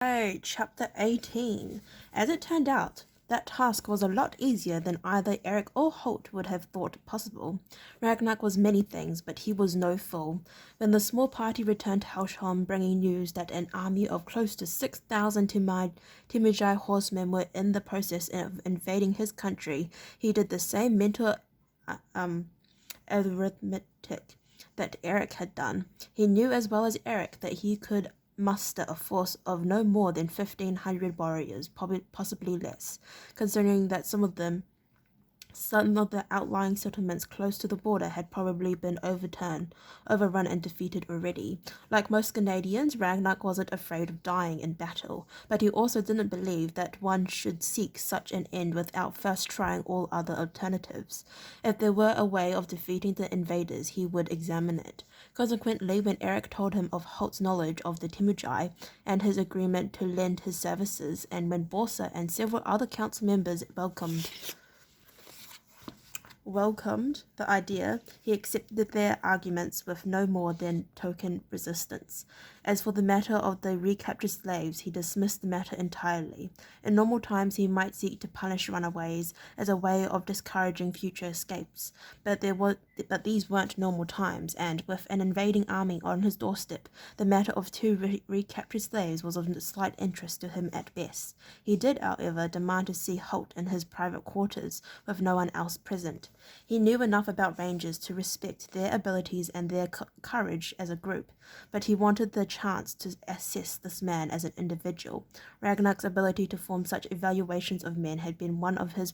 Right, chapter 18. As it turned out, that task was a lot easier than either Eric or Holt would have thought possible. Ragnar was many things, but he was no fool. When the small party returned to Helsham, bringing news that an army of close to 6,000 Timujai horsemen were in the process of invading his country, he did the same mental arithmetic that Eric had done. He knew as well as Eric that he could muster a force of no more than 1,500 warriors, possibly less, considering that some of the outlying settlements close to the border had probably been overrun and defeated already. Like most Canadians, Ragnar wasn't afraid of dying in battle, but he also didn't believe that one should seek such an end without first trying all other alternatives. If there were a way of defeating the invaders, he would examine it. Consequently, when Eric told him of Holt's knowledge of the Timujai and his agreement to lend his services, and when Borsa and several other council members welcomed the idea, he accepted their arguments with no more than token resistance. As for the matter of the recaptured slaves, he dismissed the matter entirely. In normal times, he might seek to punish runaways as a way of discouraging future escapes, but these weren't normal times, and with an invading army on his doorstep, the matter of two recaptured slaves was of slight interest to him at best. He did, however, demand to see Holt in his private quarters, with no one else present. He knew enough about rangers to respect their abilities and their courage as a group, but he wanted the chance to assess this man as an individual. Ragnar's ability to form such evaluations of men had been one of his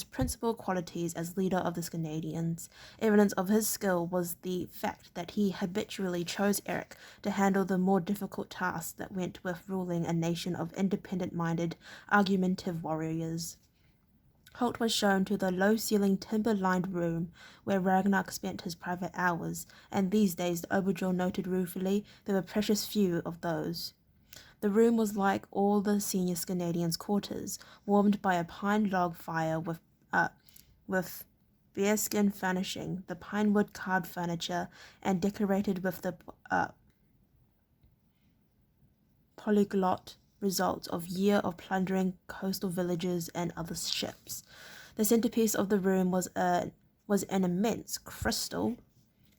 principal qualities as leader of the Canadians. Evidence of his skill was the fact that he habitually chose Eric to handle the more difficult tasks that went with ruling a nation of independent-minded, argumentative warriors. Holt was shown to the low-ceilinged, timber-lined room where Ragnar spent his private hours, and these days, the Obergirl noted ruefully, there were precious few of those. The room was like all the senior Canadians' quarters, warmed by a pine log fire with bearskin furnishing, the pinewood carved furniture, and decorated with the polyglot results of year of plundering coastal villages and other ships. The centerpiece of the room was an immense crystal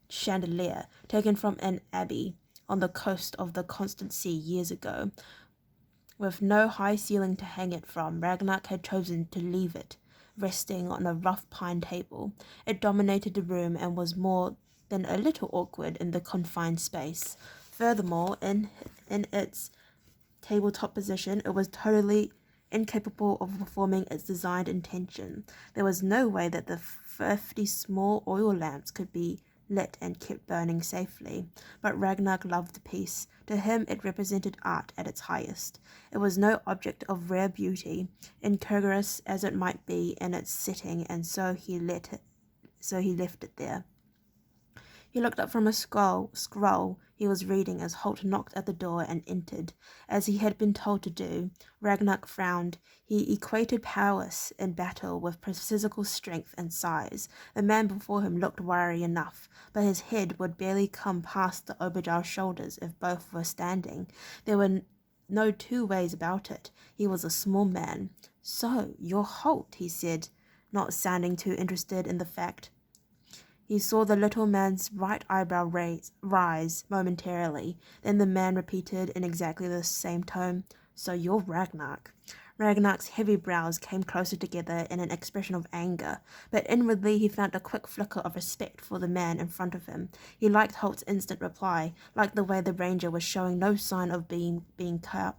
chandelier taken from an abbey on the coast of the Constant Sea years ago. With no high ceiling to hang it from, Ragnar had chosen to leave it resting on a rough pine table. It dominated the room and was more than a little awkward in the confined space. Furthermore, in its tabletop position, it was totally incapable of performing its designed intention. There was no way that the 50 small oil lamps could be lit and kept burning safely. But Ragnar loved the piece. To him it represented art at its highest. It was no object of rare beauty, incongruous as it might be in its setting, and so he left it there. He looked up from a scroll he was reading as Holt knocked at the door and entered, as he had been told to do. Ragnar frowned. He equated prowess in battle with physical strength and size. The man before him looked wiry enough, but his head would barely come past the Obergill's shoulders if both were standing. There were no two ways about it. He was a small man. "So, you're Holt," he said, not sounding too interested in the fact. He saw the little man's right eyebrow rise momentarily. Then the man repeated in exactly the same tone, "So you're Ragnar." Ragnar's heavy brows came closer together in an expression of anger, but inwardly he found a quick flicker of respect for the man in front of him. He liked Holt's instant reply, liked the way the ranger was showing no sign of being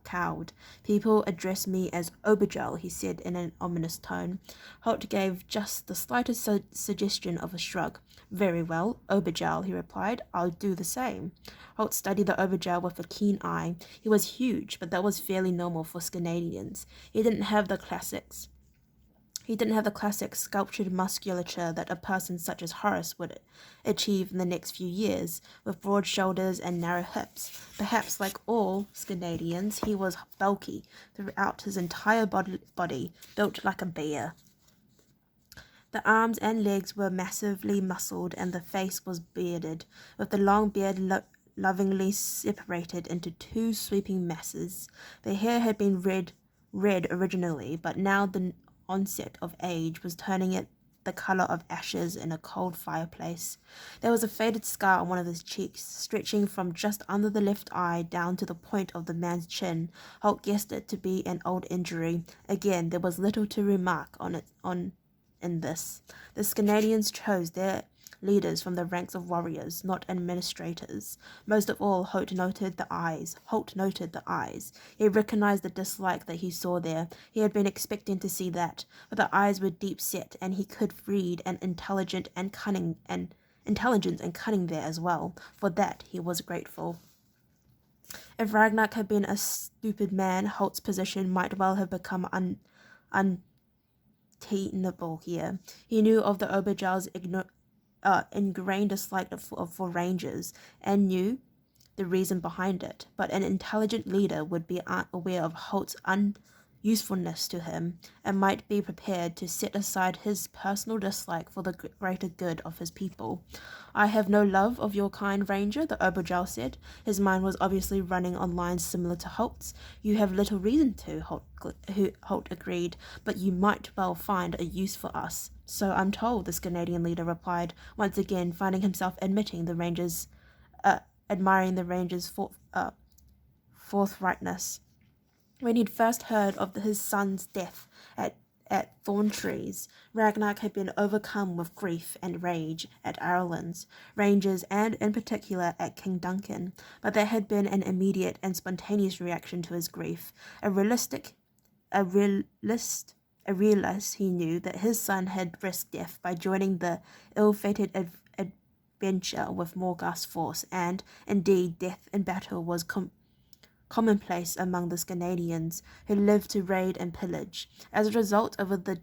cowed. "People address me as Obergill," he said in an ominous tone. Holt gave just the slightest suggestion of a shrug. "Very well, Obergill," he replied. "I'll do the same." Holt studied the Obergill with a keen eye. He was huge, but that was fairly normal for Canadians. He didn't have the classic sculptured musculature that a person such as Horace would achieve in the next few years, with broad shoulders and narrow hips. Perhaps, like all Canadians, he was bulky throughout his entire body, built like a bear. The arms and legs were massively muscled, and the face was bearded, with the long beard lovingly separated into two sweeping masses. Their hair had been red originally, but now the onset of age was turning it the colour of ashes in a cold fireplace. There was a faded scar on one of his cheeks, stretching from just under the left eye down to the point of the man's chin. Holt guessed it to be an old injury. Again, there was little to remark in this. The Canadians chose their leaders from the ranks of warriors, not administrators. Most of all, Holt noted the eyes. He recognized the dislike that he saw there. He had been expecting to see that, but the eyes were deep set, and he could read an intelligence and cunning there as well. For that he was grateful. If Ragnar had been a stupid man, Holt's position might well have become untenable here. He knew of the Oberjal's ingrained dislike for rangers, and knew the reason behind it, but an intelligent leader would be aware of Holt's unusefulness to him, and might be prepared to set aside his personal dislike for the greater good of his people. "I have no love of your kind, Ranger," the Oberjal said. His mind was obviously running on lines similar to Holt's. "You have little reason to," Holt agreed, "but you might well find a use for us." "So I'm told," this Canadian leader replied, once again finding himself admiring the Ranger's forthrightness. When he'd first heard of his son's death at Thorntrees, Ragnar had been overcome with grief and rage at Ireland's Rangers, and in particular at King Duncan. But there had been an immediate and spontaneous reaction to his grief. A realist, he knew that his son had risked death by joining the ill-fated adventure with Morgarth's force, and indeed death in battle was commonplace among the Canadians, who lived to raid and pillage. As a result of the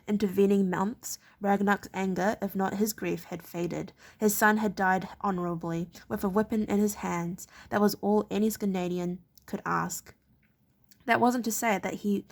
intervening months, Ragnar's anger, if not his grief, had faded. His son had died honourably, with a weapon in his hands. That was all any Canadian could ask. That wasn't to say that he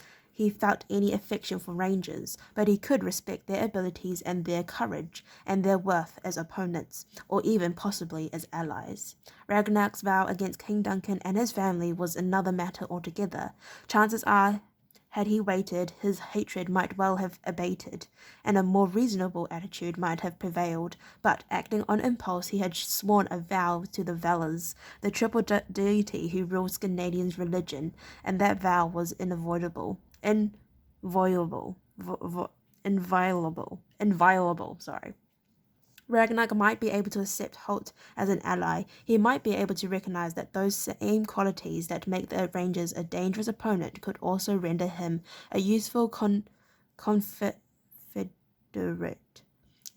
felt any affection for Rangers, but he could respect their abilities and their courage and their worth as opponents, or even possibly as allies. Ragnar's vow against King Duncan and his family was another matter altogether. Chances are, had he waited, his hatred might well have abated, and a more reasonable attitude might have prevailed, but acting on impulse he had sworn a vow to the Valors, the triple deity who rules Canadians' religion, and that vow was inviolable. Ragnar might be able to accept Holt as an ally. He might be able to recognize that those same qualities that make the Rangers a dangerous opponent could also render him a useful confederate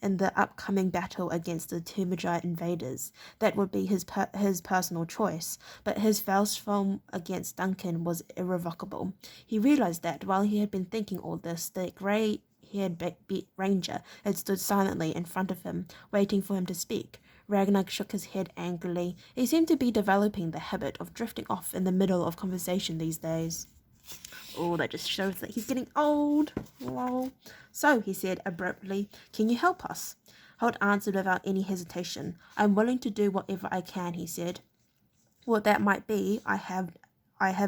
in the upcoming battle against the Tumajai invaders. That would be his personal choice, but his Faustform against Duncan was irrevocable. He realized that while he had been thinking all this, the grey-haired ranger had stood silently in front of him, waiting for him to speak. Ragnar shook his head angrily. He seemed to be developing the habit of drifting off in the middle of conversation these days. Oh, that just shows that he's getting old. Lol. "So," he said abruptly, "can you help us?" Holt answered without any hesitation. "I'm willing to do whatever I can," he said. "What that might be, I have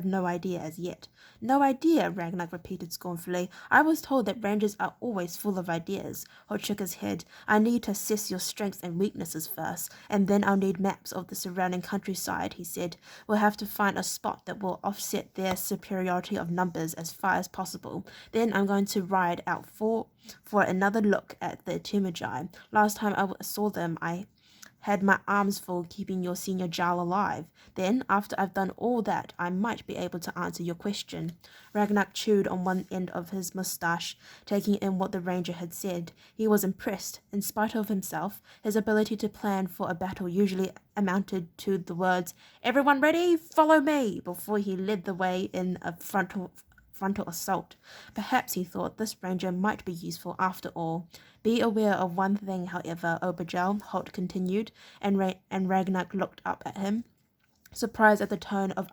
no idea as yet." "No idea," Ragnar repeated scornfully. "I was told that Rangers are always full of ideas." Holt shook his head. "I need to assess your strengths and weaknesses first, and then I'll need maps of the surrounding countryside," he said. "We'll have to find a spot that will offset their superiority of numbers as far as possible. Then I'm going to ride out for another look at the Tumajai. Last time I saw them, I had my arms full keeping your senior Jarl alive. Then, after I've done all that, I might be able to answer your question." Ragnar chewed on one end of his moustache, taking in what the ranger had said. He was impressed. In spite of himself, his ability to plan for a battle usually amounted to the words, "Everyone ready? Follow me," before he led the way in a frontal assault. Perhaps, he thought, this ranger might be useful after all. "Be aware of one thing, however, Oberjal," Holt continued, and Ragnar looked up at him, surprised at the tone of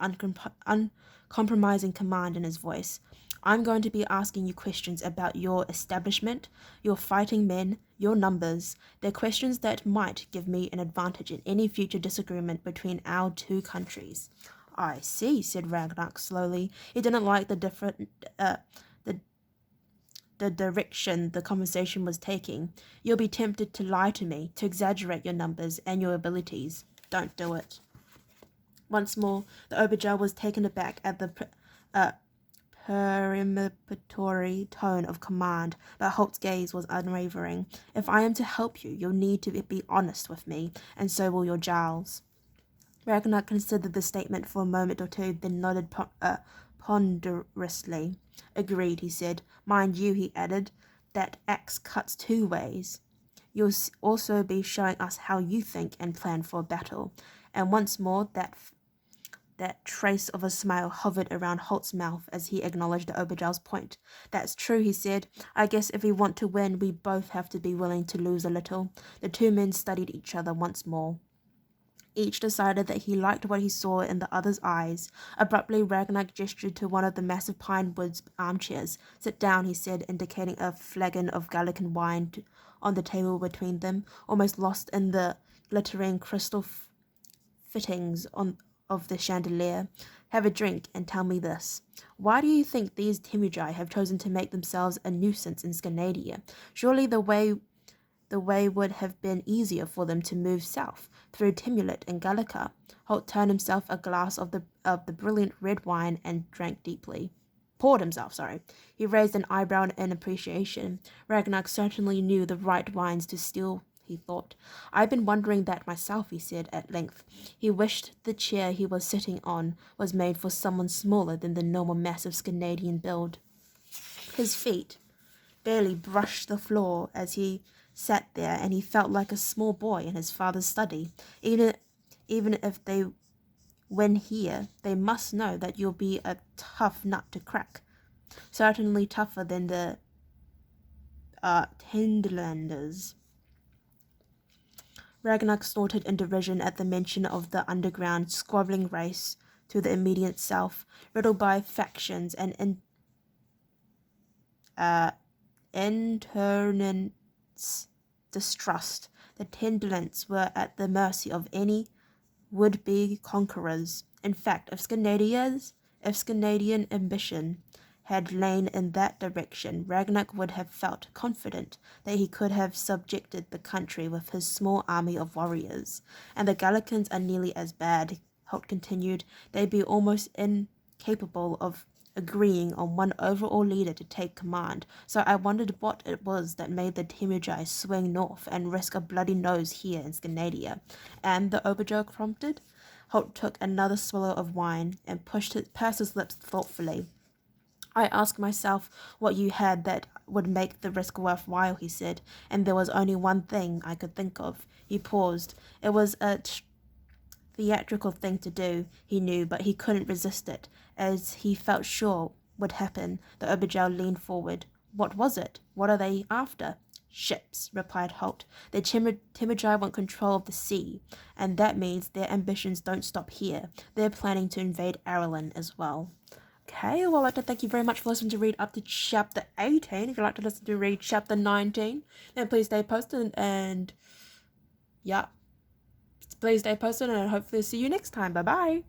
uncompromising command in his voice. I'm going to be asking you questions about your establishment, your fighting men, your numbers. They're questions that might give me an advantage in any future disagreement between our two countries." "I see," said Ragnar slowly. He didn't like the the direction the conversation was taking. "You'll be tempted to lie to me, to exaggerate your numbers and your abilities. Don't do it." Once more, the Obergel was taken aback at the peremptory tone of command, but Holt's gaze was unwavering. "If I am to help you, you'll need to be honest with me, and so will your Giles." Ragnar considered the statement for a moment or two, then nodded ponderously. "Agreed," he said. "Mind you," he added, "that axe cuts two ways. You'll also be showing us how you think and plan for a battle." And once more that trace of a smile hovered around Holt's mouth as he acknowledged the Obergel's point. "That's true," he said. "I guess if we want to win, we both have to be willing to lose a little." The two men studied each other once more. Each decided that he liked what he saw in the other's eyes. Abruptly, Ragnar gestured to one of the massive pine woods armchairs. "Sit down," he said, indicating a flagon of Gallican wine on the table between them, almost lost in the glittering crystal fittings of the chandelier. "Have a drink and tell me this. Why do you think these Temujai have chosen to make themselves a nuisance in Scandinavia? Surely the way would have been easier for them to move south, through Timulit and Gallica." Holt turned himself a glass of the brilliant red wine and drank deeply. Poured himself, sorry. He raised an eyebrow in appreciation. Ragnar certainly knew the right wines to steal, he thought. "I've been wondering that myself," he said at length. He wished the chair he was sitting on was made for someone smaller than the normal massive Scandinavian build. His feet barely brushed the floor as he sat there, and he felt like a small boy in his father's study. Even if they win here, they must know that you'll be a tough nut to crack. Certainly tougher than the Tendlanders. Ragnar snorted in derision at the mention of the underground, squabbling race to the immediate south, riddled by factions and internal distrust. The Tendlants were at the mercy of any would-be conquerors. In fact, if Scandinavian ambition had lain in that direction, Ragnar would have felt confident that he could have subjected the country with his small army of warriors. "And the Gallicans are nearly as bad," Holt continued. "They'd be almost incapable of agreeing on one overall leader to take command. So I wondered what it was that made the Temujai swing north and risk a bloody nose here in Scandinavia." "And?" the Oberjo prompted. Holt took another swallow of wine and pushed it past his lips thoughtfully. "I asked myself what you had that would make the risk worthwhile," he said, "and there was only one thing I could think of." He paused. It was a theatrical thing to do, he knew, but he couldn't resist it, as he felt sure would happen. The Obergel leaned forward. "What was it? What are they after?" "Ships," replied Holt. "The Temujai want control of the sea, and that means their ambitions don't stop here. They're planning to invade Ireland as well." Okay, well, I'd like to thank you very much for listening to read up to chapter 18. If you'd like to listen to read chapter 19, then please stay posted, and yeah, please stay posted, and hopefully see you next time. Bye-bye.